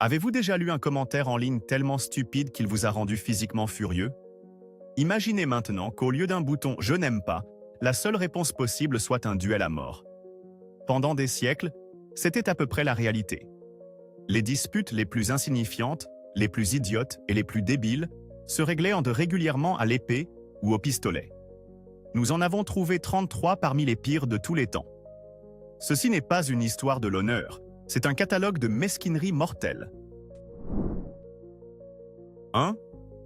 Avez-vous déjà lu un commentaire en ligne tellement stupide qu'il vous a rendu physiquement furieux? Imaginez maintenant qu'au lieu d'un bouton « Je n'aime pas », la seule réponse possible soit un duel à mort. Pendant des siècles, c'était à peu près la réalité. Les disputes les plus insignifiantes, les plus idiotes et les plus débiles se réglaient régulièrement à l'épée ou au pistolet. Nous en avons trouvé 33 parmi les pires de tous les temps. Ceci n'est pas une histoire de l'honneur, c'est un catalogue de mesquineries mortelles. 1.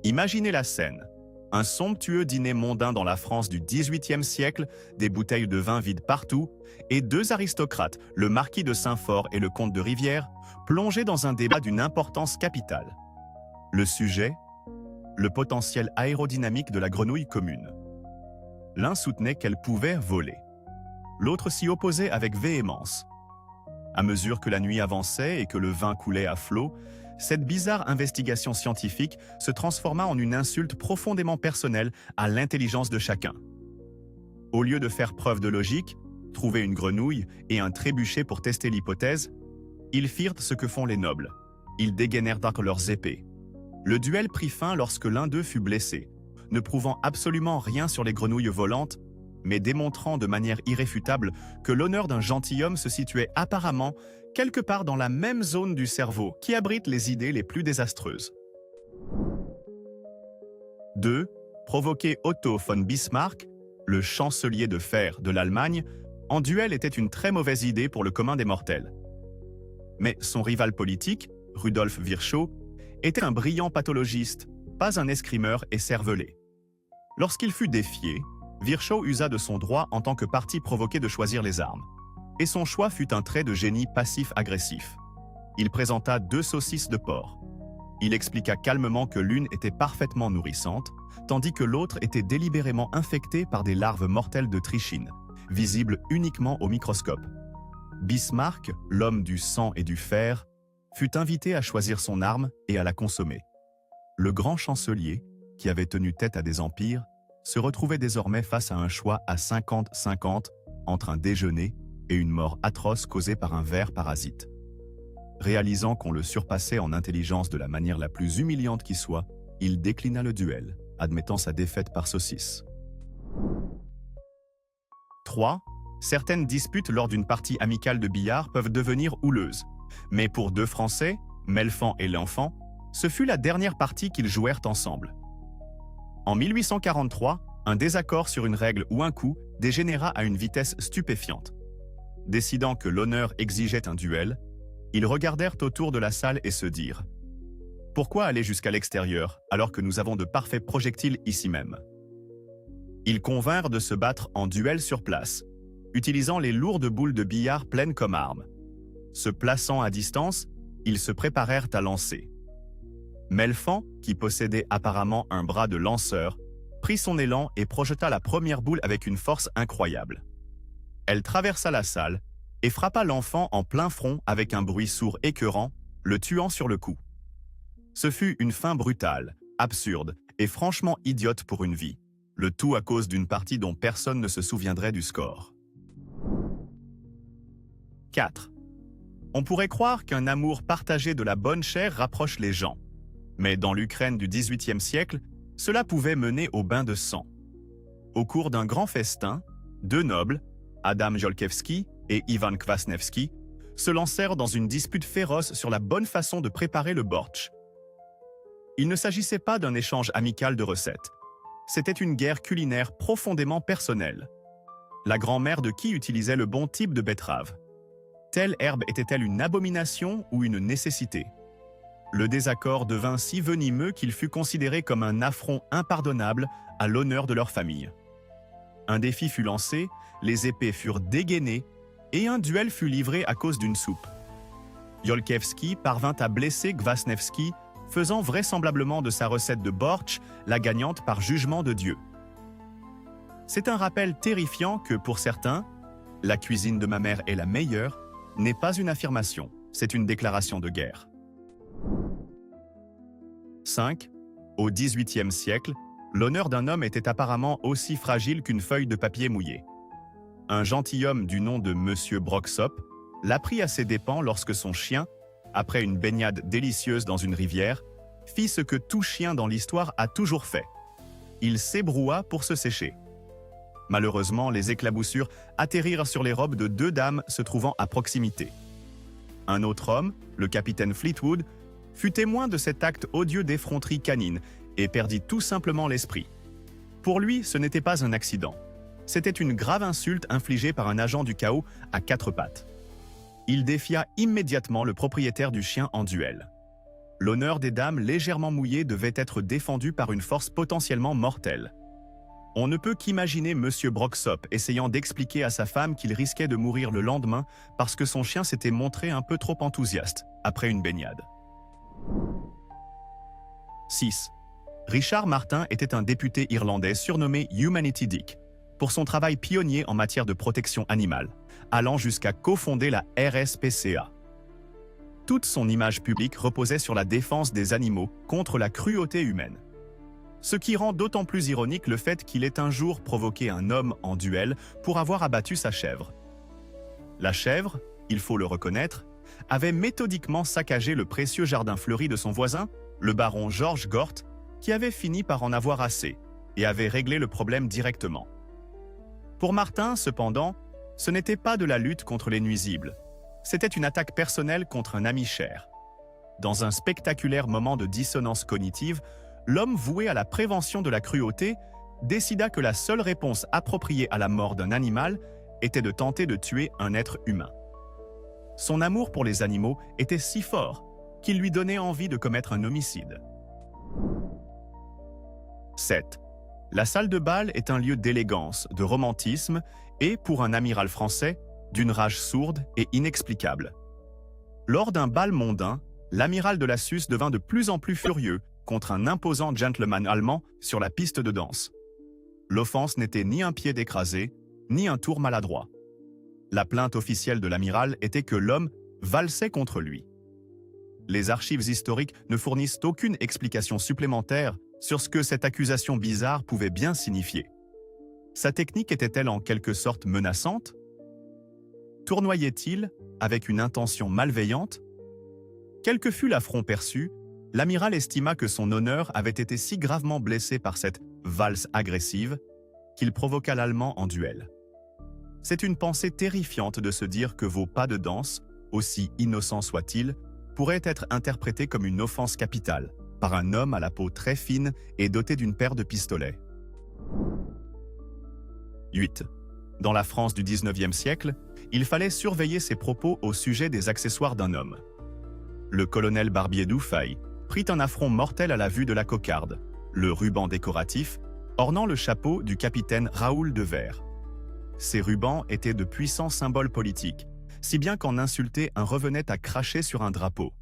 Imaginez la scène. Un somptueux dîner mondain dans la France du XVIIIe siècle, des bouteilles de vin vides partout, et deux aristocrates, le marquis de Saint-Fort et le comte de Rivière, plongés dans un débat d'une importance capitale. Le sujet? Le potentiel aérodynamique de la grenouille commune. L'un soutenait qu'elle pouvait voler. L'autre s'y opposait avec véhémence. À mesure que la nuit avançait et que le vin coulait à flot, cette bizarre investigation scientifique se transforma en une insulte profondément personnelle à l'intelligence de chacun. Au lieu de faire preuve de logique, trouver une grenouille et un trébuchet pour tester l'hypothèse, ils firent ce que font les nobles. Ils dégainèrent leurs épées. Le duel prit fin lorsque l'un d'eux fut blessé, ne prouvant absolument rien sur les grenouilles volantes, mais démontrant de manière irréfutable que l'honneur d'un gentilhomme se situait apparemment quelque part dans la même zone du cerveau qui abrite les idées les plus désastreuses. 2. Provoquer Otto von Bismarck, le chancelier de fer de l'Allemagne, en duel était une très mauvaise idée pour le commun des mortels. Mais son rival politique, Rudolf Virchow, était un brillant pathologiste, pas un escrimeur et cervelé. Lorsqu'il fut défié, Virchow usa de son droit en tant que parti provoqué de choisir les armes. Et son choix fut un trait de génie passif-agressif. Il présenta 2 saucisses de porc. Il expliqua calmement que l'une était parfaitement nourrissante, tandis que l'autre était délibérément infectée par des larves mortelles de trichine, visibles uniquement au microscope. Bismarck, l'homme du sang et du fer, fut invité à choisir son arme et à la consommer. Le grand chancelier, qui avait tenu tête à des empires, se retrouvait désormais face à un choix à 50-50 entre un déjeuner et une mort atroce causée par un ver parasite. Réalisant qu'on le surpassait en intelligence de la manière la plus humiliante qui soit, il déclina le duel, admettant sa défaite par saucisse. 3. Certaines disputes lors d'une partie amicale de billard peuvent devenir houleuses. Mais pour 2 Français, Melfand et L'Enfant, ce fut la dernière partie qu'ils jouèrent ensemble. En 1843, un désaccord sur une règle ou un coup dégénéra à une vitesse stupéfiante. Décidant que l'honneur exigeait un duel, ils regardèrent autour de la salle et se dirent « Pourquoi aller jusqu'à l'extérieur alors que nous avons de parfaits projectiles ici même ?» Ils convinrent de se battre en duel sur place, utilisant les lourdes boules de billard pleines comme armes. Se plaçant à distance, ils se préparèrent à lancer. Melfand, qui possédait apparemment un bras de lanceur, prit son élan et projeta la première boule avec une force incroyable. Elle traversa la salle et frappa l'enfant en plein front avec un bruit sourd écœurant, le tuant sur le coup. Ce fut une fin brutale, absurde et franchement idiote pour une vie, le tout à cause d'une partie dont personne ne se souviendrait du score. 4. On pourrait croire qu'un amour partagé de la bonne chair rapproche les gens. Mais dans l'Ukraine du XVIIIe siècle, cela pouvait mener au bain de sang. Au cours d'un grand festin, 2 nobles, Adam Jolkiewski et Ivan Kwasniewski, se lancèrent dans une dispute féroce sur la bonne façon de préparer le bortsch. Il ne s'agissait pas d'un échange amical de recettes. C'était une guerre culinaire profondément personnelle. La grand-mère de qui utilisait le bon type de betterave? Telle herbe était-elle une abomination ou une nécessité? Le désaccord devint si venimeux qu'il fut considéré comme un affront impardonnable à l'honneur de leur famille. Un défi fut lancé, les épées furent dégainées et un duel fut livré à cause d'une soupe. Jolkiewski parvint à blesser Kwasniewski, faisant vraisemblablement de sa recette de bortsch la gagnante par jugement de Dieu. C'est un rappel terrifiant que, pour certains, la cuisine de ma mère est la meilleure n'est pas une affirmation, c'est une déclaration de guerre. 5. Au XVIIIe siècle, l'honneur d'un homme était apparemment aussi fragile qu'une feuille de papier mouillée. Un gentilhomme du nom de Monsieur Broxop l'apprit à ses dépens lorsque son chien, après une baignade délicieuse dans une rivière, fit ce que tout chien dans l'histoire a toujours fait. Il s'ébroua pour se sécher. Malheureusement, les éclaboussures atterrirent sur les robes de 2 dames se trouvant à proximité. Un autre homme, le capitaine Fleetwood, fut témoin de cet acte odieux d'effronterie canine et perdit tout simplement l'esprit. Pour lui, ce n'était pas un accident. C'était une grave insulte infligée par un agent du chaos à 4 pattes. Il défia immédiatement le propriétaire du chien en duel. L'honneur des dames légèrement mouillées devait être défendu par une force potentiellement mortelle. On ne peut qu'imaginer M. Broxop essayant d'expliquer à sa femme qu'il risquait de mourir le lendemain parce que son chien s'était montré un peu trop enthousiaste après une baignade. 6. Richard Martin était un député irlandais surnommé Humanity Dick pour son travail pionnier en matière de protection animale, allant jusqu'à cofonder la RSPCA. Toute son image publique reposait sur la défense des animaux contre la cruauté humaine. Ce qui rend d'autant plus ironique le fait qu'il ait un jour provoqué un homme en duel pour avoir abattu sa chèvre. La chèvre, il faut le reconnaître, avait méthodiquement saccagé le précieux jardin fleuri de son voisin, le baron George Gort, qui avait fini par en avoir assez et avait réglé le problème directement. Pour Martin, cependant, ce n'était pas de la lutte contre les nuisibles, c'était une attaque personnelle contre un ami cher. Dans un spectaculaire moment de dissonance cognitive, l'homme voué à la prévention de la cruauté décida que la seule réponse appropriée à la mort d'un animal était de tenter de tuer un être humain. Son amour pour les animaux était si fort qu'il lui donnait envie de commettre un homicide. 7. La salle de bal est un lieu d'élégance, de romantisme et, pour un amiral français, d'une rage sourde et inexplicable. Lors d'un bal mondain, l'amiral de la Suisse devint de plus en plus furieux contre un imposant gentleman allemand sur la piste de danse. L'offense n'était ni un pied écrasé, ni un tour maladroit. La plainte officielle de l'amiral était que l'homme valsait contre lui. Les archives historiques ne fournissent aucune explication supplémentaire sur ce que cette accusation bizarre pouvait bien signifier. Sa technique était-elle en quelque sorte menaçante? Tournoyait-il avec une intention malveillante? Quel que fût l'affront perçu, l'amiral estima que son honneur avait été si gravement blessé par cette valse agressive qu'il provoqua l'Allemand en duel. C'est une pensée terrifiante de se dire que vos pas de danse, aussi innocents soient-ils, pourraient être interprétés comme une offense capitale par un homme à la peau très fine et doté d'une paire de pistolets. 8. Dans la France du XIXe siècle, il fallait surveiller ses propos au sujet des accessoires d'un homme. Le colonel Barbier d'Ouffaille prit un affront mortel à la vue de la cocarde, le ruban décoratif, ornant le chapeau du capitaine Raoul de Vert. Ces rubans étaient de puissants symboles politiques, si bien qu'en insulter un revenait à cracher sur un drapeau.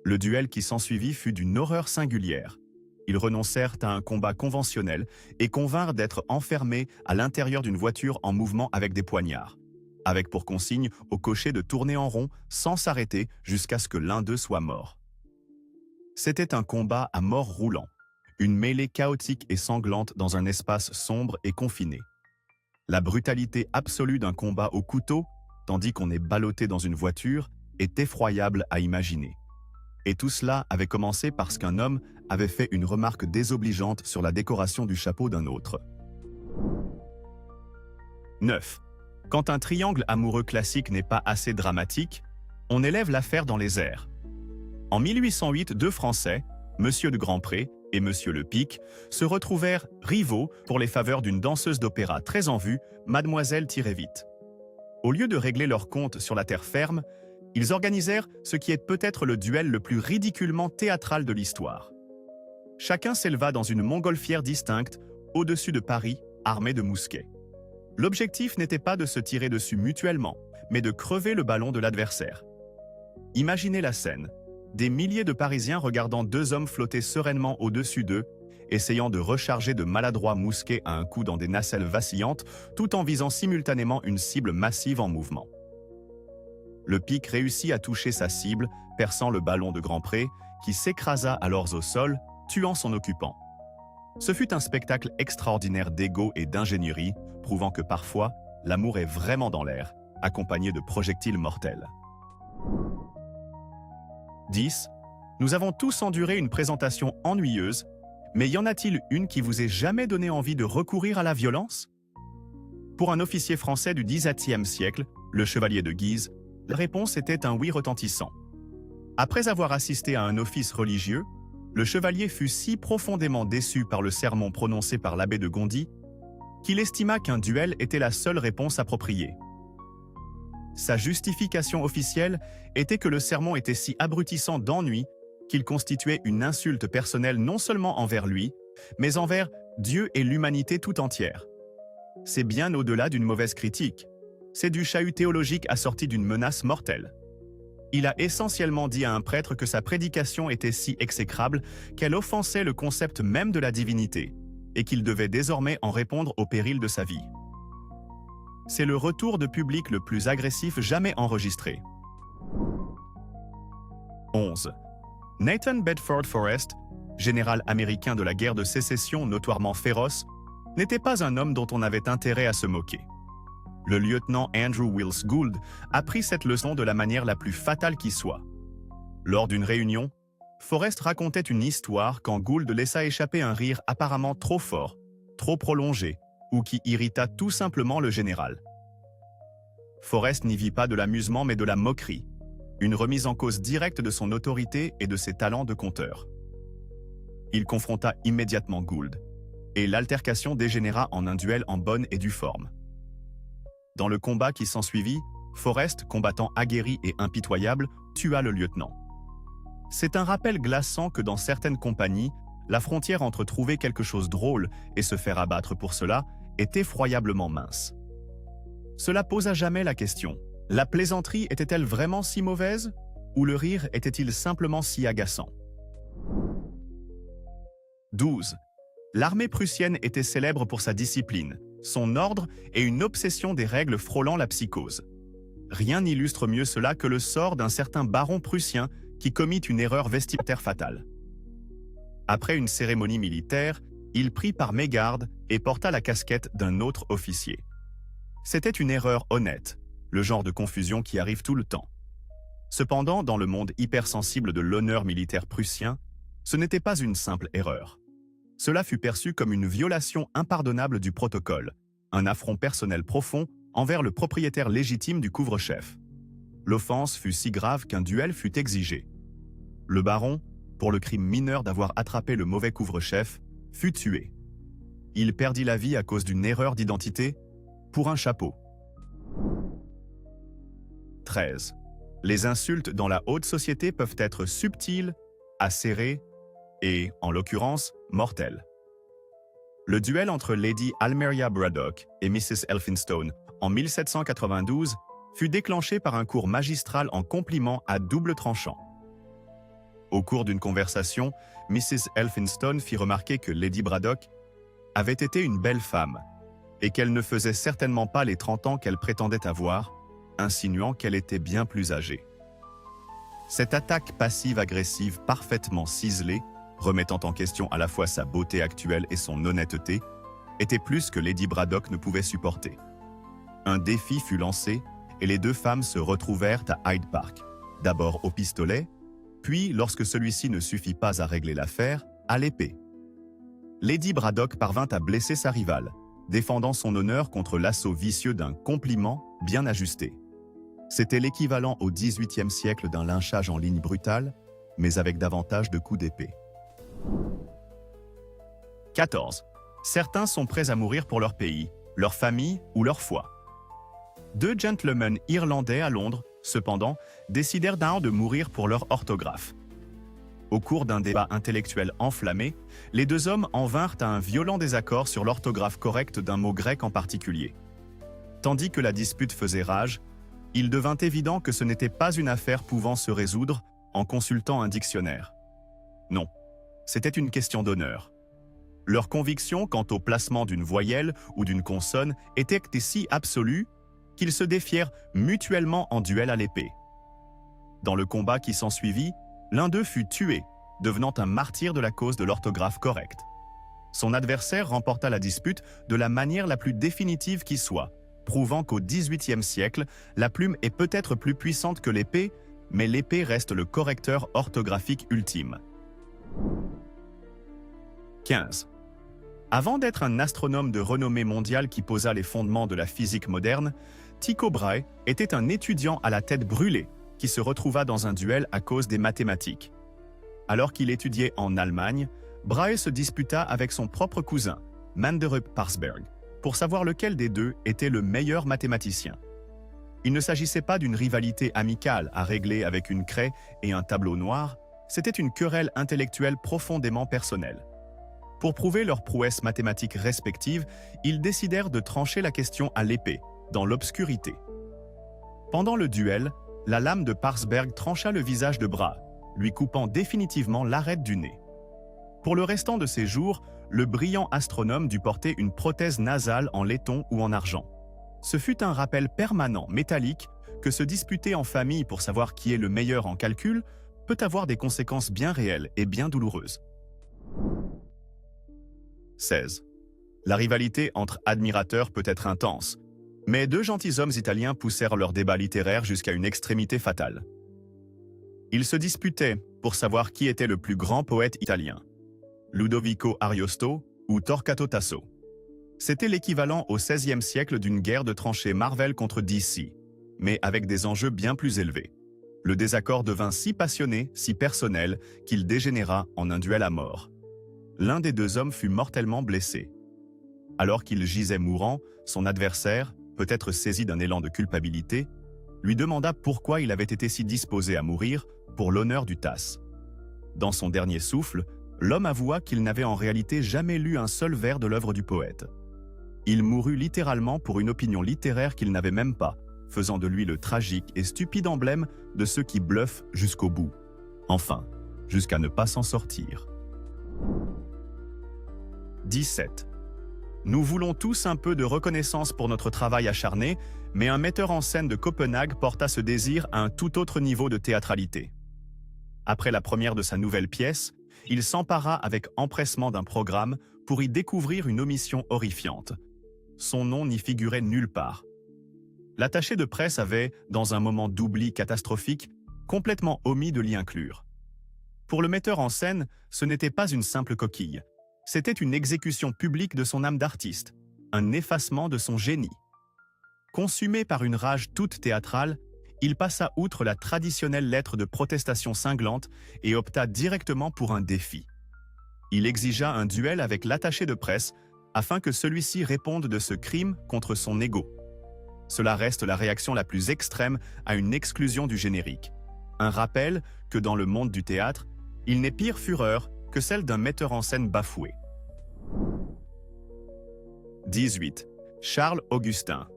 Le duel qui s'ensuivit fut d'une horreur singulière. Ils renoncèrent à un combat conventionnel et convinrent d'être enfermés à l'intérieur d'une voiture en mouvement avec des poignards, avec pour consigne au cocher de tourner en rond sans s'arrêter jusqu'à ce que l'un d'eux soit mort. C'était un combat à mort roulant, une mêlée chaotique et sanglante dans un espace sombre et confiné. La brutalité absolue d'un combat au couteau, tandis qu'on est ballotté dans une voiture, est effroyable à imaginer. Et tout cela avait commencé parce qu'un homme avait fait une remarque désobligeante sur la décoration du chapeau d'un autre. 9. Quand un triangle amoureux classique n'est pas assez dramatique, on élève l'affaire dans les airs. En 1808, 2 Français, Monsieur de Grandpré et Monsieur Le Pic, se retrouvèrent rivaux pour les faveurs d'une danseuse d'opéra très en vue, Mademoiselle Tirez-Vite. Au lieu de régler leur compte sur la terre ferme, ils organisèrent ce qui est peut-être le duel le plus ridiculement théâtral de l'histoire. Chacun s'éleva dans une montgolfière distincte, au-dessus de Paris, armé de mousquets. L'objectif n'était pas de se tirer dessus mutuellement, mais de crever le ballon de l'adversaire. Imaginez la scène. Des milliers de Parisiens regardant 2 hommes flotter sereinement au-dessus d'eux, essayant de recharger de maladroits mousquets à un coup dans des nacelles vacillantes, tout en visant simultanément une cible massive en mouvement. Le Pic réussit à toucher sa cible, perçant le ballon de Grandpré, qui s'écrasa alors au sol, tuant son occupant. Ce fut un spectacle extraordinaire d'égo et d'ingénierie, prouvant que parfois, l'amour est vraiment dans l'air, accompagné de projectiles mortels. 10. Nous avons tous enduré une présentation ennuyeuse, mais y en a-t-il une qui vous ait jamais donné envie de recourir à la violence? Pour un officier français du XVIIe siècle, le chevalier de Guise, la réponse était un oui retentissant. Après avoir assisté à un office religieux, le chevalier fut si profondément déçu par le sermon prononcé par l'abbé de Gondi qu'il estima qu'un duel était la seule réponse appropriée. Sa justification officielle était que le sermon était si abrutissant d'ennui qu'il constituait une insulte personnelle non seulement envers lui, mais envers Dieu et l'humanité tout entière. C'est bien au-delà d'une mauvaise critique. C'est du chahut théologique assorti d'une menace mortelle. Il a essentiellement dit à un prêtre que sa prédication était si exécrable qu'elle offensait le concept même de la divinité, et qu'il devait désormais en répondre au péril de sa vie. C'est le retour de public le plus agressif jamais enregistré. 11. Nathan Bedford Forrest, général américain de la guerre de sécession notoirement féroce, n'était pas un homme dont on avait intérêt à se moquer. Le lieutenant Andrew Wills Gould a pris cette leçon de la manière la plus fatale qui soit. Lors d'une réunion, Forrest racontait une histoire quand Gould laissa échapper un rire apparemment trop fort, trop prolongé, ou qui irrita tout simplement le général. Forrest n'y vit pas de l'amusement mais de la moquerie, une remise en cause directe de son autorité et de ses talents de conteur. Il confronta immédiatement Gould, et l'altercation dégénéra en un duel en bonne et due forme. Dans le combat qui s'ensuivit, Forrest, combattant aguerri et impitoyable, tua le lieutenant. C'est un rappel glaçant que dans certaines compagnies, la frontière entre trouver quelque chose drôle et se faire abattre pour cela est effroyablement mince. Cela pose à jamais la question: la plaisanterie était-elle vraiment si mauvaise, ou le rire était-il simplement si agaçant? 12. L'armée prussienne était célèbre pour sa discipline, son ordre et une obsession des règles frôlant la psychose. Rien n'illustre mieux cela que le sort d'un certain baron prussien qui commit une erreur vestimentaire fatale. Après une cérémonie militaire, il prit par mégarde et porta la casquette d'un autre officier. C'était une erreur honnête, le genre de confusion qui arrive tout le temps. Cependant, dans le monde hypersensible de l'honneur militaire prussien, ce n'était pas une simple erreur. Cela fut perçu comme une violation impardonnable du protocole, un affront personnel profond envers le propriétaire légitime du couvre-chef. L'offense fut si grave qu'un duel fut exigé. Le baron, pour le crime mineur d'avoir attrapé le mauvais couvre-chef, fut tué. Il perdit la vie à cause d'une erreur d'identité, pour un chapeau. 13. Les insultes dans la haute société peuvent être subtiles, acérées et, en l'occurrence, mortelles. Le duel entre Lady Almeria Braddock et Mrs. Elphinstone en 1792 fut déclenché par un cours magistral en compliments à double tranchant. Au cours d'une conversation, Mrs. Elphinstone fit remarquer que Lady Braddock avait été une belle femme et qu'elle ne faisait certainement pas les 30 ans qu'elle prétendait avoir, insinuant qu'elle était bien plus âgée. Cette attaque passive-agressive parfaitement ciselée, remettant en question à la fois sa beauté actuelle et son honnêteté, était plus que Lady Braddock ne pouvait supporter. Un défi fut lancé et les deux femmes se retrouvèrent à Hyde Park, d'abord au pistolet, puis, lorsque celui-ci ne suffit pas à régler l'affaire, à l'épée. Lady Braddock parvint à blesser sa rivale, défendant son honneur contre l'assaut vicieux d'un compliment bien ajusté. C'était l'équivalent au XVIIIe siècle d'un lynchage en ligne brutal, mais avec davantage de coups d'épée. 14. Certains sont prêts à mourir pour leur pays, leur famille ou leur foi. Deux gentlemen irlandais à Londres, cependant, décidèrent d'un de mourir pour leur orthographe. Au cours d'un débat intellectuel enflammé, les deux hommes en vinrent à un violent désaccord sur l'orthographe correcte d'un mot grec en particulier. Tandis que la dispute faisait rage, il devint évident que ce n'était pas une affaire pouvant se résoudre en consultant un dictionnaire. Non, c'était une question d'honneur. Leur conviction quant au placement d'une voyelle ou d'une consonne était si absolue qu'ils se défièrent mutuellement en duel à l'épée. Dans le combat qui s'ensuivit, l'un d'eux fut tué, devenant un martyr de la cause de l'orthographe correcte. Son adversaire remporta la dispute de la manière la plus définitive qui soit, prouvant qu'au XVIIIe siècle, la plume est peut-être plus puissante que l'épée, mais l'épée reste le correcteur orthographique ultime. 15. Avant d'être un astronome de renommée mondiale qui posa les fondements de la physique moderne, Tycho Brahe était un étudiant à la tête brûlée qui se retrouva dans un duel à cause des mathématiques. Alors qu'il étudiait en Allemagne, Brahe se disputa avec son propre cousin, Manderup Parsberg, pour savoir lequel des deux était le meilleur mathématicien. Il ne s'agissait pas d'une rivalité amicale à régler avec une craie et un tableau noir, c'était une querelle intellectuelle profondément personnelle. Pour prouver leurs prouesses mathématiques respectives, ils décidèrent de trancher la question à l'épée, dans l'obscurité. Pendant le duel, la lame de Parsberg trancha le visage de Brahe, lui coupant définitivement l'arête du nez. Pour le restant de ses jours, le brillant astronome dut porter une prothèse nasale en laiton ou en argent. Ce fut un rappel permanent, métallique, que se disputer en famille pour savoir qui est le meilleur en calcul peut avoir des conséquences bien réelles et bien douloureuses. 16. La rivalité entre admirateurs peut être intense, mais deux gentilshommes italiens poussèrent leur débat littéraire jusqu'à une extrémité fatale. Ils se disputaient pour savoir qui était le plus grand poète italien, Ludovico Ariosto ou Torquato Tasso. C'était l'équivalent au XVIe siècle d'une guerre de tranchées Marvel contre DC, mais avec des enjeux bien plus élevés. Le désaccord devint si passionné, si personnel, qu'il dégénéra en un duel à mort. L'un des deux hommes fut mortellement blessé. Alors qu'il gisait mourant, son adversaire, peut-être saisi d'un élan de culpabilité, lui demanda pourquoi il avait été si disposé à mourir pour l'honneur du Tasse. Dans son dernier souffle, l'homme avoua qu'il n'avait en réalité jamais lu un seul vers de l'œuvre du poète. Il mourut littéralement pour une opinion littéraire qu'il n'avait même pas, faisant de lui le tragique et stupide emblème de ceux qui bluffent jusqu'au bout. Enfin, jusqu'à ne pas s'en sortir. 17. Nous voulons tous un peu de reconnaissance pour notre travail acharné, mais un metteur en scène de Copenhague porta ce désir à un tout autre niveau de théâtralité. Après la première de sa nouvelle pièce, il s'empara avec empressement d'un programme pour y découvrir une omission horrifiante. Son nom n'y figurait nulle part. L'attaché de presse avait, dans un moment d'oubli catastrophique, complètement omis de l'y inclure. Pour le metteur en scène, ce n'était pas une simple coquille. C'était une exécution publique de son âme d'artiste, un effacement de son génie. Consumé par une rage toute théâtrale, il passa outre la traditionnelle lettre de protestation cinglante et opta directement pour un défi. Il exigea un duel avec l'attaché de presse afin que celui-ci réponde de ce crime contre son ego. Cela reste la réaction la plus extrême à une exclusion du générique. Un rappel que dans le monde du théâtre, il n'est pire fureur que celle d'un metteur en scène bafoué. 18. Charles Augustin.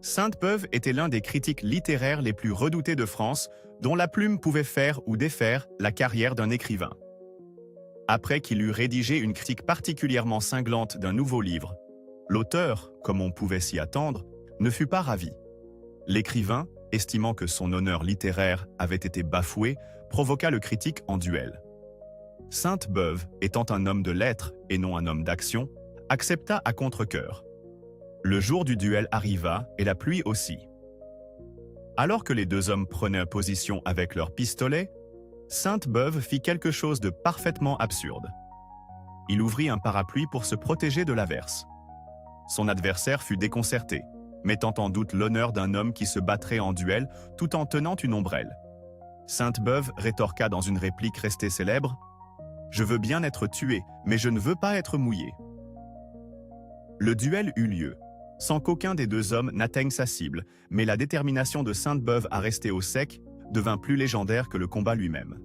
Sainte-Beuve était l'un des critiques littéraires les plus redoutés de France, dont la plume pouvait faire ou défaire la carrière d'un écrivain. Après qu'il eut rédigé une critique particulièrement cinglante d'un nouveau livre, l'auteur, comme on pouvait s'y attendre, ne fut pas ravi. L'écrivain, estimant que son honneur littéraire avait été bafoué, provoqua le critique en duel. Sainte-Beuve, étant un homme de lettres et non un homme d'action, accepta à contre-cœur. Le jour du duel arriva et la pluie aussi. Alors que les deux hommes prenaient position avec leurs pistolets, Sainte-Beuve fit quelque chose de parfaitement absurde. Il ouvrit un parapluie pour se protéger de l'averse. Son adversaire fut déconcerté, mettant en doute l'honneur d'un homme qui se battrait en duel tout en tenant une ombrelle. Sainte-Beuve rétorqua dans une réplique restée célèbre « Je veux bien être tué, mais je ne veux pas être mouillé. » Le duel eut lieu, sans qu'aucun des deux hommes n'atteigne sa cible, mais la détermination de Sainte-Beuve à rester au sec devint plus légendaire que le combat lui-même.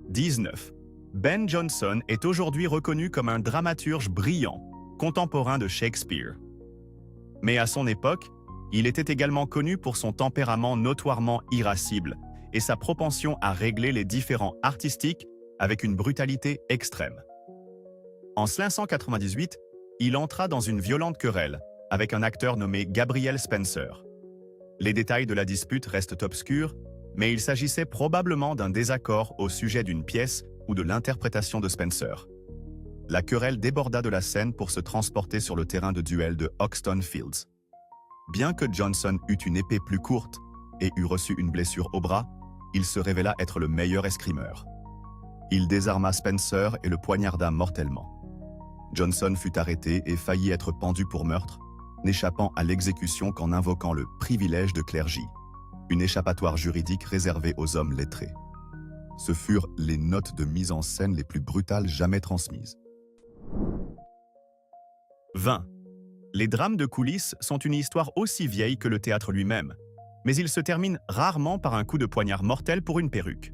19. Ben Jonson est aujourd'hui reconnu comme un dramaturge brillant, contemporain de Shakespeare. Mais à son époque, il était également connu pour son tempérament notoirement irascible et sa propension à régler les différends artistiques avec une brutalité extrême. En 1598, il entra dans une violente querelle avec un acteur nommé Gabriel Spencer. Les détails de la dispute restent obscurs, mais il s'agissait probablement d'un désaccord au sujet d'une pièce ou de l'interprétation de Spencer. La querelle déborda de la scène pour se transporter sur le terrain de duel de Hoxton Fields. Bien que Jonson eût une épée plus courte, et eut reçu une blessure au bras, il se révéla être le meilleur escrimeur. Il désarma Spencer et le poignarda mortellement. Johnson fut arrêté et faillit être pendu pour meurtre, n'échappant à l'exécution qu'en invoquant le privilège de clergie, une échappatoire juridique réservée aux hommes lettrés. Ce furent les notes de mise en scène les plus brutales jamais transmises. 20. Les drames de coulisses sont une histoire aussi vieille que le théâtre lui-même, mais ils se terminent rarement par un coup de poignard mortel pour une perruque.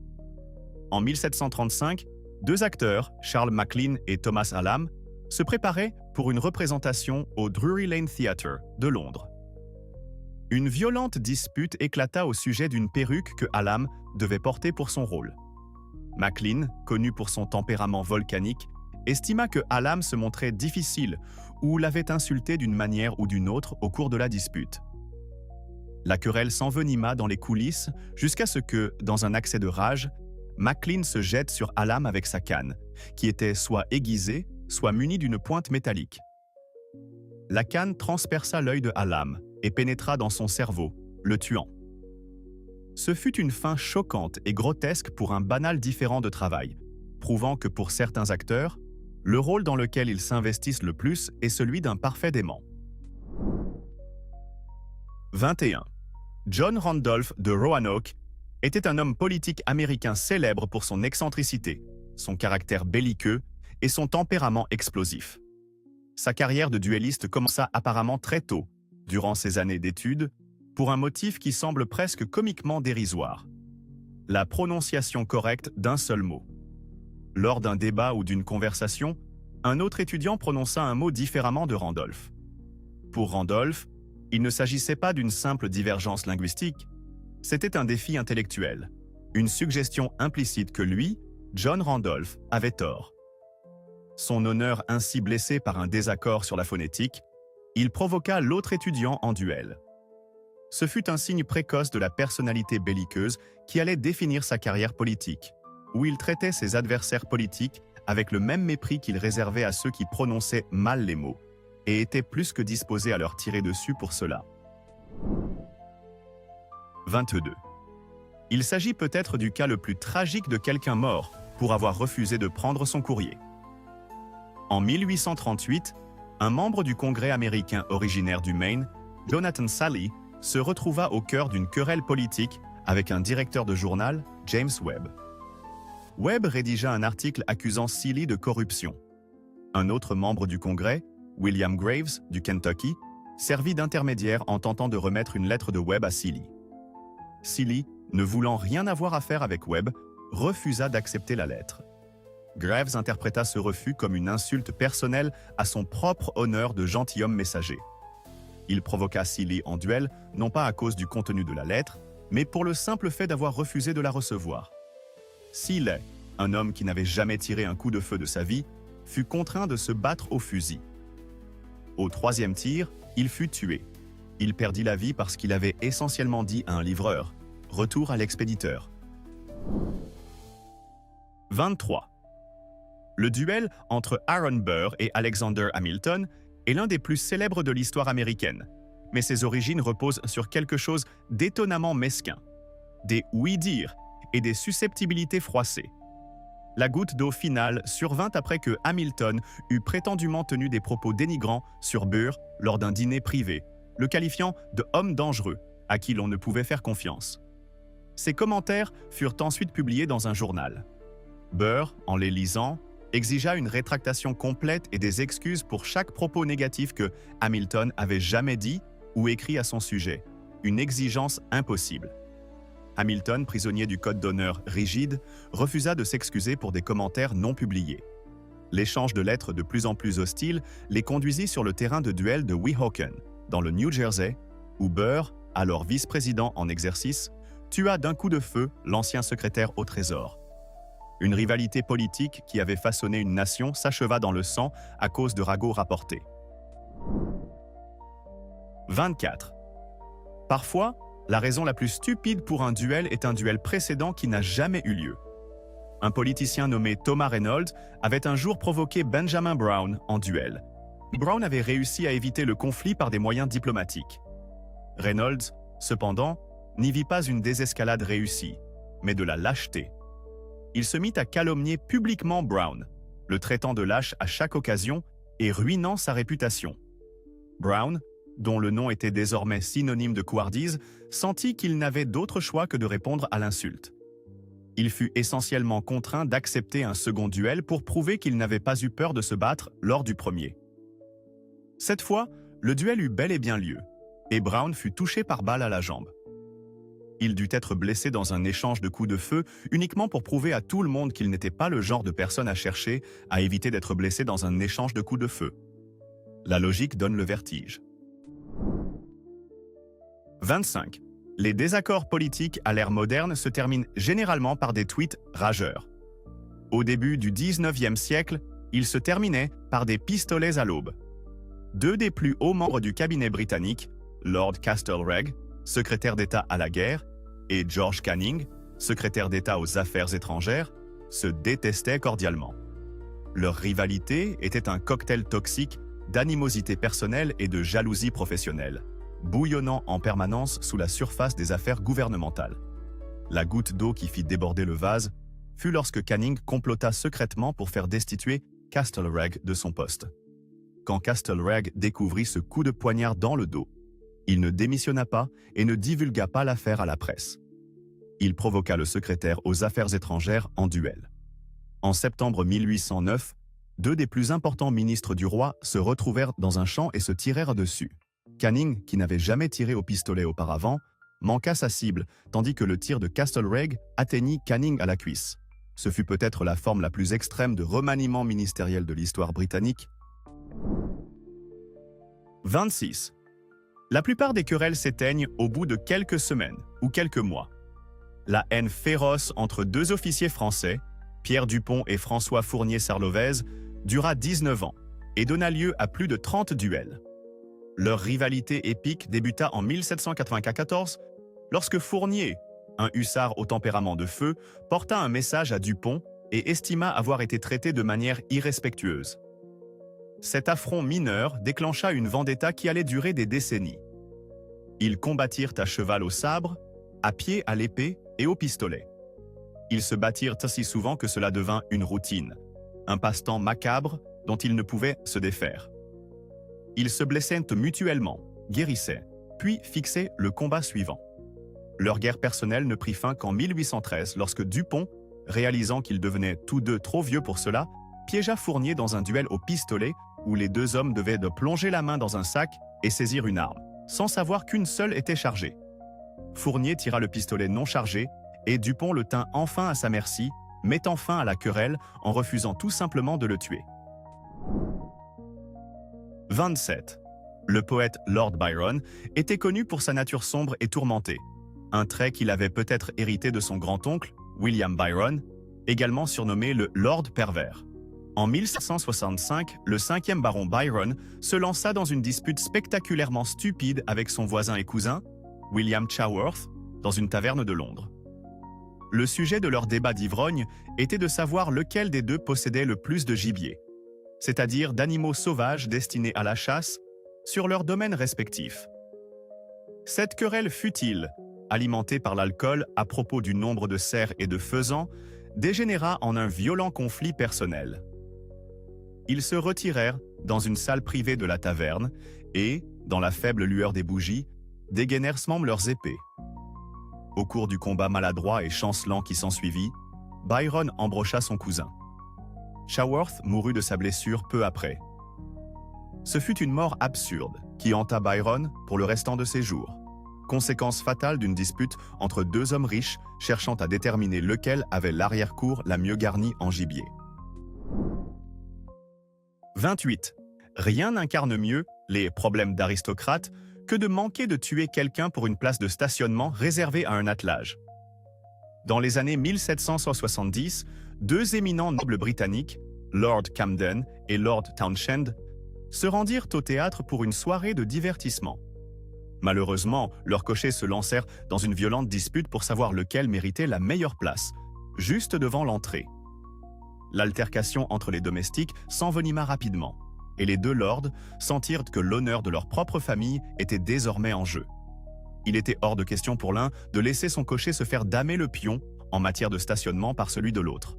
En 1735, deux acteurs, Charles Maclean et Thomas Hallam, se préparaient pour une représentation au Drury Lane Theatre de Londres. Une violente dispute éclata au sujet d'une perruque que Hallam devait porter pour son rôle. Maclean, connu pour son tempérament volcanique, estima que Hallam se montrait difficile ou l'avait insulté d'une manière ou d'une autre au cours de la dispute. La querelle s'envenima dans les coulisses jusqu'à ce que, dans un accès de rage, Maclean se jette sur Hallam avec sa canne, qui était soit aiguisée, soit munie d'une pointe métallique. La canne transperça l'œil de Hallam et pénétra dans son cerveau, le tuant. Ce fut une fin choquante et grotesque pour un banal différend de travail, prouvant que pour certains acteurs, le rôle dans lequel ils s'investissent le plus est celui d'un parfait dément. 21. John Randolph de Roanoke était un homme politique américain célèbre pour son excentricité, son caractère belliqueux et son tempérament explosif. Sa carrière de duelliste commença apparemment très tôt, durant ses années d'études, pour un motif qui semble presque comiquement dérisoire: la prononciation correcte d'un seul mot. Lors d'un débat ou d'une conversation, un autre étudiant prononça un mot différemment de Randolph. Pour Randolph, il ne s'agissait pas d'une simple divergence linguistique, c'était un défi intellectuel, une suggestion implicite que lui, John Randolph, avait tort. Son honneur ainsi blessé par un désaccord sur la phonétique, il provoqua l'autre étudiant en duel. Ce fut un signe précoce de la personnalité belliqueuse qui allait définir sa carrière politique, où il traitait ses adversaires politiques avec le même mépris qu'il réservait à ceux qui prononçaient mal les mots, et était plus que disposé à leur tirer dessus pour cela. 22. Il s'agit peut-être du cas le plus tragique de quelqu'un mort pour avoir refusé de prendre son courrier. En 1838, un membre du Congrès américain originaire du Maine, Jonathan Sally, se retrouva au cœur d'une querelle politique avec un directeur de journal, James Webb. Webb rédigea un article accusant Seeley de corruption. Un autre membre du Congrès, William Graves, du Kentucky, servit d'intermédiaire en tentant de remettre une lettre de Webb à Seeley. Seeley, ne voulant rien avoir à faire avec Webb, refusa d'accepter la lettre. Graves interpréta ce refus comme une insulte personnelle à son propre honneur de gentilhomme messager. Il provoqua Seeley en duel, non pas à cause du contenu de la lettre, mais pour le simple fait d'avoir refusé de la recevoir. Seeley, un homme qui n'avait jamais tiré un coup de feu de sa vie, fut contraint de se battre au fusil. Au troisième tir, il fut tué. Il perdit la vie parce qu'il avait essentiellement dit à un livreur « Retour à l'expéditeur ». 23. Le duel entre Aaron Burr et Alexander Hamilton est l'un des plus célèbres de l'histoire américaine, mais ses origines reposent sur quelque chose d'étonnamment mesquin, des oui-dire et des susceptibilités froissées. La goutte d'eau finale survint après que Hamilton eut prétendument tenu des propos dénigrants sur Burr lors d'un dîner privé, le qualifiant de « homme dangereux » à qui l'on ne pouvait faire confiance. Ces commentaires furent ensuite publiés dans un journal. Burr, en les lisant, exigea une rétractation complète et des excuses pour chaque propos négatif que Hamilton avait jamais dit ou écrit à son sujet, une exigence impossible. Hamilton, prisonnier du code d'honneur rigide, refusa de s'excuser pour des commentaires non publiés. L'échange de lettres de plus en plus hostiles les conduisit sur le terrain de duel de Weehawken, dans le New Jersey, où Burr, alors vice-président en exercice, tua d'un coup de feu l'ancien secrétaire au Trésor. Une rivalité politique qui avait façonné une nation s'acheva dans le sang à cause de ragots rapportés. 24. Parfois, la raison la plus stupide pour un duel est un duel précédent qui n'a jamais eu lieu. Un politicien nommé Thomas Reynolds avait un jour provoqué Benjamin Brown en duel. Brown avait réussi à éviter le conflit par des moyens diplomatiques. Reynolds, cependant, n'y vit pas une désescalade réussie, mais de la lâcheté. Il se mit à calomnier publiquement Brown, le traitant de lâche à chaque occasion et ruinant sa réputation. Brown, dont le nom était désormais synonyme de couardise, sentit qu'il n'avait d'autre choix que de répondre à l'insulte. Il fut essentiellement contraint d'accepter un second duel pour prouver qu'il n'avait pas eu peur de se battre lors du premier. Cette fois, le duel eut bel et bien lieu, et Brown fut touché par balle à la jambe. Il dut être blessé dans un échange de coups de feu uniquement pour prouver à tout le monde qu'il n'était pas le genre de personne à chercher à éviter d'être blessé dans un échange de coups de feu. La logique donne le vertige. 25. Les désaccords politiques à l'ère moderne se terminent généralement par des tweets rageurs. Au début du 19e siècle, ils se terminaient par des pistolets à l'aube. Deux des plus hauts membres du cabinet britannique, Lord Castlereagh, secrétaire d'État à la guerre, et George Canning, secrétaire d'État aux Affaires étrangères, se détestaient cordialement. Leur rivalité était un cocktail toxique d'animosité personnelle et de jalousie professionnelle, bouillonnant en permanence sous la surface des affaires gouvernementales. La goutte d'eau qui fit déborder le vase fut lorsque Canning complota secrètement pour faire destituer Castlereagh de son poste. Quand Castlereagh découvrit ce coup de poignard dans le dos, il ne démissionna pas et ne divulgua pas l'affaire à la presse. Il provoqua le secrétaire aux Affaires étrangères en duel. En septembre 1809, deux des plus importants ministres du roi se retrouvèrent dans un champ et se tirèrent dessus. Canning, qui n'avait jamais tiré au pistolet auparavant, manqua sa cible, tandis que le tir de Castlereagh atteignit Canning à la cuisse. Ce fut peut-être la forme la plus extrême de remaniement ministériel de l'histoire britannique. 26. La plupart des querelles s'éteignent au bout de quelques semaines ou quelques mois. La haine féroce entre deux officiers français, Pierre Dupont et François Fournier-Sarlovez, dura 19 ans et donna lieu à plus de 30 duels. Leur rivalité épique débuta en 1794 lorsque Fournier, un hussard au tempérament de feu, porta un message à Dupont et estima avoir été traité de manière irrespectueuse. Cet affront mineur déclencha une vendetta qui allait durer des décennies. Ils combattirent à cheval au sabre, à pied à l'épée et au pistolet. Ils se battirent si souvent que cela devint une routine, un passe-temps macabre dont ils ne pouvaient se défaire. Ils se blessaient mutuellement, guérissaient, puis fixaient le combat suivant. Leur guerre personnelle ne prit fin qu'en 1813 lorsque Dupont, réalisant qu'ils devenaient tous deux trop vieux pour cela, piégea Fournier dans un duel au pistolet où les deux hommes devaient de plonger la main dans un sac et saisir une arme, sans savoir qu'une seule était chargée. Fournier tira le pistolet non chargé et Dupont le tint enfin à sa merci, mettant fin à la querelle en refusant tout simplement de le tuer. 27. Le poète Lord Byron était connu pour sa nature sombre et tourmentée, un trait qu'il avait peut-être hérité de son grand-oncle, William Byron, également surnommé le Lord Pervers. En 1765, le 5e baron Byron se lança dans une dispute spectaculairement stupide avec son voisin et cousin, William Chaworth, dans une taverne de Londres. Le sujet de leur débat d'ivrogne était de savoir lequel des deux possédait le plus de gibier, c'est-à-dire d'animaux sauvages destinés à la chasse, sur leurs domaines respectifs. Cette querelle futile, alimentée par l'alcool à propos du nombre de cerfs et de faisans, dégénéra en un violent conflit personnel. Ils se retirèrent dans une salle privée de la taverne et, dans la faible lueur des bougies, dégainèrent leurs épées. Au cours du combat maladroit et chancelant qui s'ensuivit, Byron embrocha son cousin. Chaworth mourut de sa blessure peu après. Ce fut une mort absurde qui hanta Byron pour le restant de ses jours, conséquence fatale d'une dispute entre deux hommes riches cherchant à déterminer lequel avait l'arrière-cour la mieux garnie en gibier. 28. Rien n'incarne mieux les problèmes d'aristocrates que de manquer de tuer quelqu'un pour une place de stationnement réservée à un attelage. Dans les années 1770, deux éminents nobles britanniques, Lord Camden et Lord Townshend, se rendirent au théâtre pour une soirée de divertissement. Malheureusement, leurs cochers se lancèrent dans une violente dispute pour savoir lequel méritait la meilleure place, juste devant l'entrée. L'altercation entre les domestiques s'envenima rapidement, et les deux lords sentirent que l'honneur de leur propre famille était désormais en jeu. Il était hors de question pour l'un de laisser son cocher se faire damer le pion en matière de stationnement par celui de l'autre.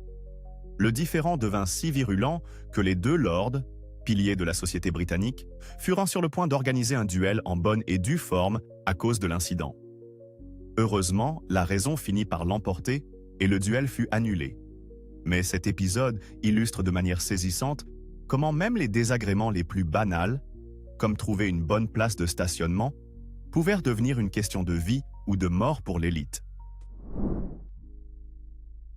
Le différend devint si virulent que les deux lords, piliers de la société britannique, furent sur le point d'organiser un duel en bonne et due forme à cause de l'incident. Heureusement, la raison finit par l'emporter et le duel fut annulé. Mais cet épisode illustre de manière saisissante comment même les désagréments les plus banals, comme trouver une bonne place de stationnement, pouvaient devenir une question de vie ou de mort pour l'élite.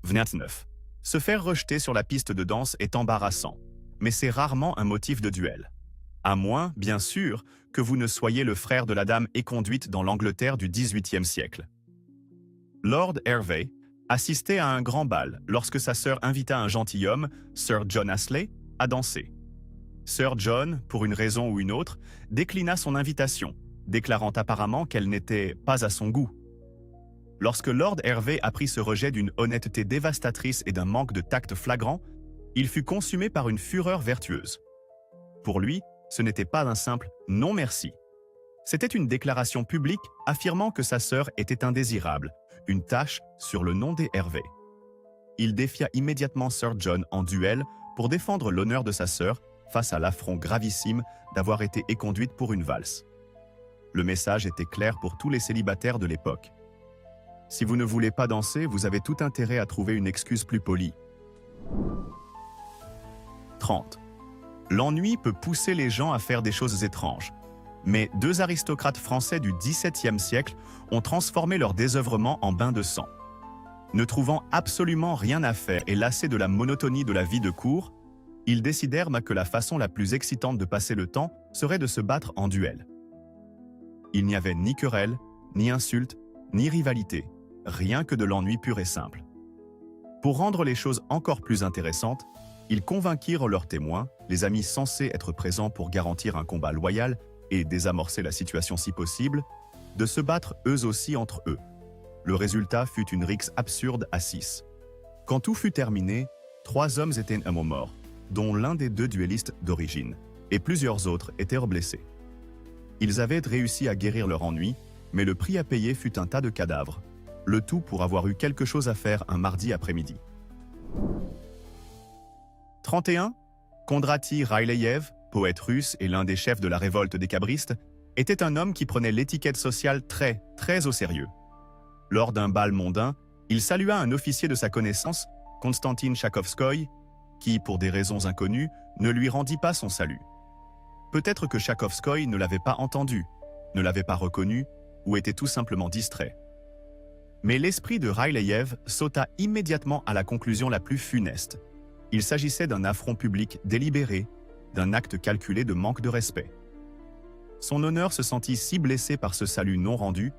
29. Se faire rejeter sur la piste de danse est embarrassant, mais c'est rarement un motif de duel. À moins, bien sûr, que vous ne soyez le frère de la dame éconduite dans l'Angleterre du XVIIIe siècle. Lord Hervey assistait à un grand bal lorsque sa sœur invita un gentilhomme, Sir John Astley, à danser. Sir John, pour une raison ou une autre, déclina son invitation, déclarant apparemment qu'elle n'était pas à son goût. Lorsque Lord Hervey apprit ce rejet d'une honnêteté dévastatrice et d'un manque de tact flagrant, il fut consumé par une fureur vertueuse. Pour lui, ce n'était pas un simple « non merci ». C'était une déclaration publique affirmant que sa sœur était indésirable, une tache sur le nom des Hervey. Il défia immédiatement Sir John en duel pour défendre l'honneur de sa sœur face à l'affront gravissime d'avoir été éconduite pour une valse. Le message était clair pour tous les célibataires de l'époque. Si vous ne voulez pas danser, vous avez tout intérêt à trouver une excuse plus polie. 30. L'ennui peut pousser les gens à faire des choses étranges. Mais deux aristocrates français du XVIIe siècle ont transformé leur désœuvrement en bain de sang. Ne trouvant absolument rien à faire et lassés de la monotonie de la vie de cour, ils décidèrent que la façon la plus excitante de passer le temps serait de se battre en duel. Il n'y avait ni querelle, ni insulte, ni rivalité, rien que de l'ennui pur et simple. Pour rendre les choses encore plus intéressantes, ils convainquirent leurs témoins, les amis censés être présents pour garantir un combat loyal et désamorcer la situation si possible, de se battre eux aussi entre eux. Le résultat fut une rixe absurde à 6. Quand tout fut terminé, 3 hommes étaient morts, dont l'un des 2 duellistes d'origine, et plusieurs autres étaient blessés. Ils avaient réussi à guérir leur ennui, mais le prix à payer fut un tas de cadavres, le tout pour avoir eu quelque chose à faire un mardi après-midi. 31. Kondraty Ryleïev, poète russe et l'un des chefs de la révolte des cabristes, était un homme qui prenait l'étiquette sociale très au sérieux. Lors d'un bal mondain, il salua un officier de sa connaissance, Konstantin Tchakovskoï, qui, pour des raisons inconnues, ne lui rendit pas son salut. Peut-être que Tchakovskoï ne l'avait pas entendu, ne l'avait pas reconnu ou était tout simplement distrait. Mais l'esprit de Ryleïev sauta immédiatement à la conclusion la plus funeste. Il s'agissait d'un affront public délibéré, d'un acte calculé de manque de respect. Son honneur se sentit si blessé par ce salut non rendu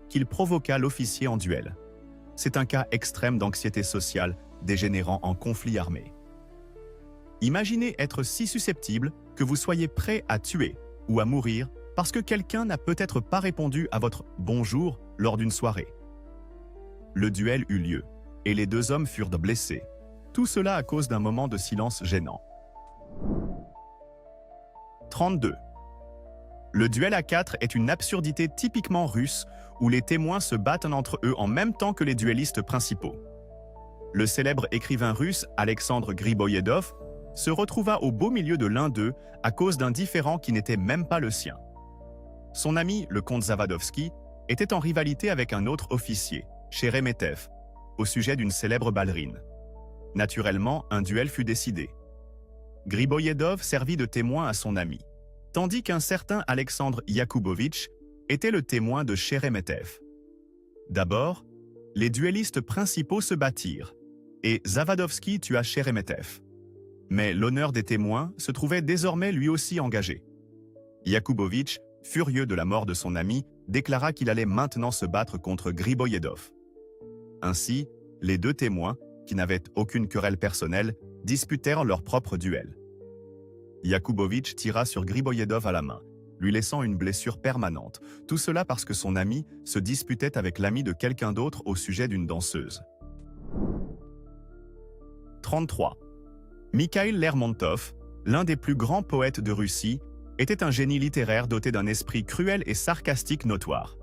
qu'il provoqua l'officier en duel. C'est un cas extrême d'anxiété sociale dégénérant en conflit armé. Imaginez être si susceptible que vous soyez prêt à tuer ou à mourir parce que quelqu'un n'a peut-être pas répondu à votre « bonjour » lors d'une soirée. Le duel eut lieu, et les 2 hommes furent blessés. Tout cela à cause d'un moment de silence gênant. 32. Le duel à 4 est une absurdité typiquement russe où les témoins se battent entre eux en même temps que les duellistes principaux. Le célèbre écrivain russe Alexandre Griboïedov se retrouva au beau milieu de l'un d'eux à cause d'un différend qui n'était même pas le sien. Son ami, le comte Zavadovski, était en rivalité avec un autre officier, Sheremetev, au sujet d'une célèbre ballerine. Naturellement, un duel fut décidé. Griboïedov servit de témoin à son ami, tandis qu'un certain Alexandre Yakubovitch était le témoin de Sheremetev. D'abord, les duellistes principaux se battirent, et Zavadovski tua Sheremetev. Mais l'honneur des témoins se trouvait désormais lui aussi engagé. Yakubovitch, furieux de la mort de son ami, déclara qu'il allait maintenant se battre contre Griboïedov. Ainsi, les 2 témoins, qui n'avaient aucune querelle personnelle, disputèrent leur propre duel. Yakubovitch tira sur Griboïedov à la main, lui laissant une blessure permanente, tout cela parce que son ami se disputait avec l'ami de quelqu'un d'autre au sujet d'une danseuse. 33. Mikhaïl Lermontov, l'un des plus grands poètes de Russie, était un génie littéraire doté d'un esprit cruel et sarcastique notoire.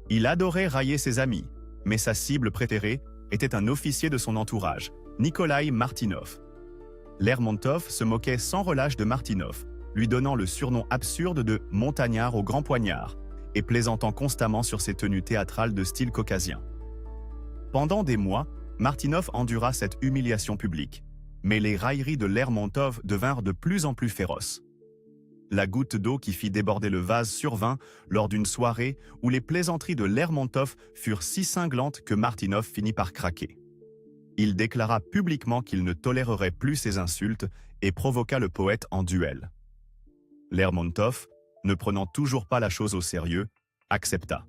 Il adorait railler ses amis, mais sa cible préférée était un officier de son entourage, Nikolai Martynov. Lermontov se moquait sans relâche de Martynov, lui donnant le surnom absurde de « montagnard au grand poignard » et plaisantant constamment sur ses tenues théâtrales de style caucasien. Pendant des mois, Martynov endura cette humiliation publique, mais les railleries de Lermontov devinrent de plus en plus féroces. La goutte d'eau qui fit déborder le vase survint lors d'une soirée où les plaisanteries de Lermontov furent si cinglantes que Martynov finit par craquer. Il déclara publiquement qu'il ne tolérerait plus ces insultes et provoqua le poète en duel. Lermontov, ne prenant toujours pas la chose au sérieux, accepta.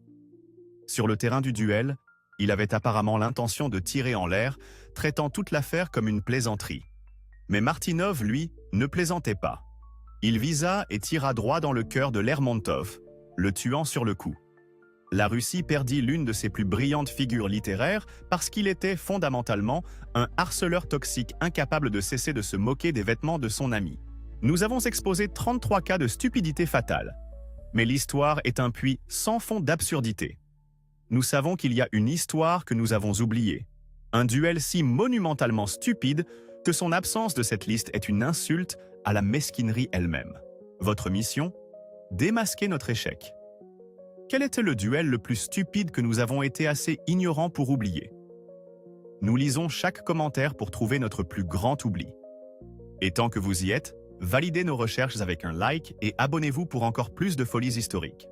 Sur le terrain du duel, il avait apparemment l'intention de tirer en l'air, traitant toute l'affaire comme une plaisanterie. Mais Martynov, lui, ne plaisantait pas. Il visa et tira droit dans le cœur de Lermontov, le tuant sur le coup. La Russie perdit l'une de ses plus brillantes figures littéraires parce qu'il était fondamentalement un harceleur toxique incapable de cesser de se moquer des vêtements de son ami. Nous avons exposé 33 cas de stupidité fatale. Mais l'histoire est un puits sans fond d'absurdité. Nous savons qu'il y a une histoire que nous avons oubliée. Un duel si monumentalement stupide que son absence de cette liste est une insulte à la mesquinerie elle-même. Votre mission ? Démasquer notre échec. Quel était le duel le plus stupide que nous avons été assez ignorants pour oublier? Nous lisons chaque commentaire pour trouver notre plus grand oubli. Et tant que vous y êtes, validez nos recherches avec un like et abonnez-vous pour encore plus de folies historiques.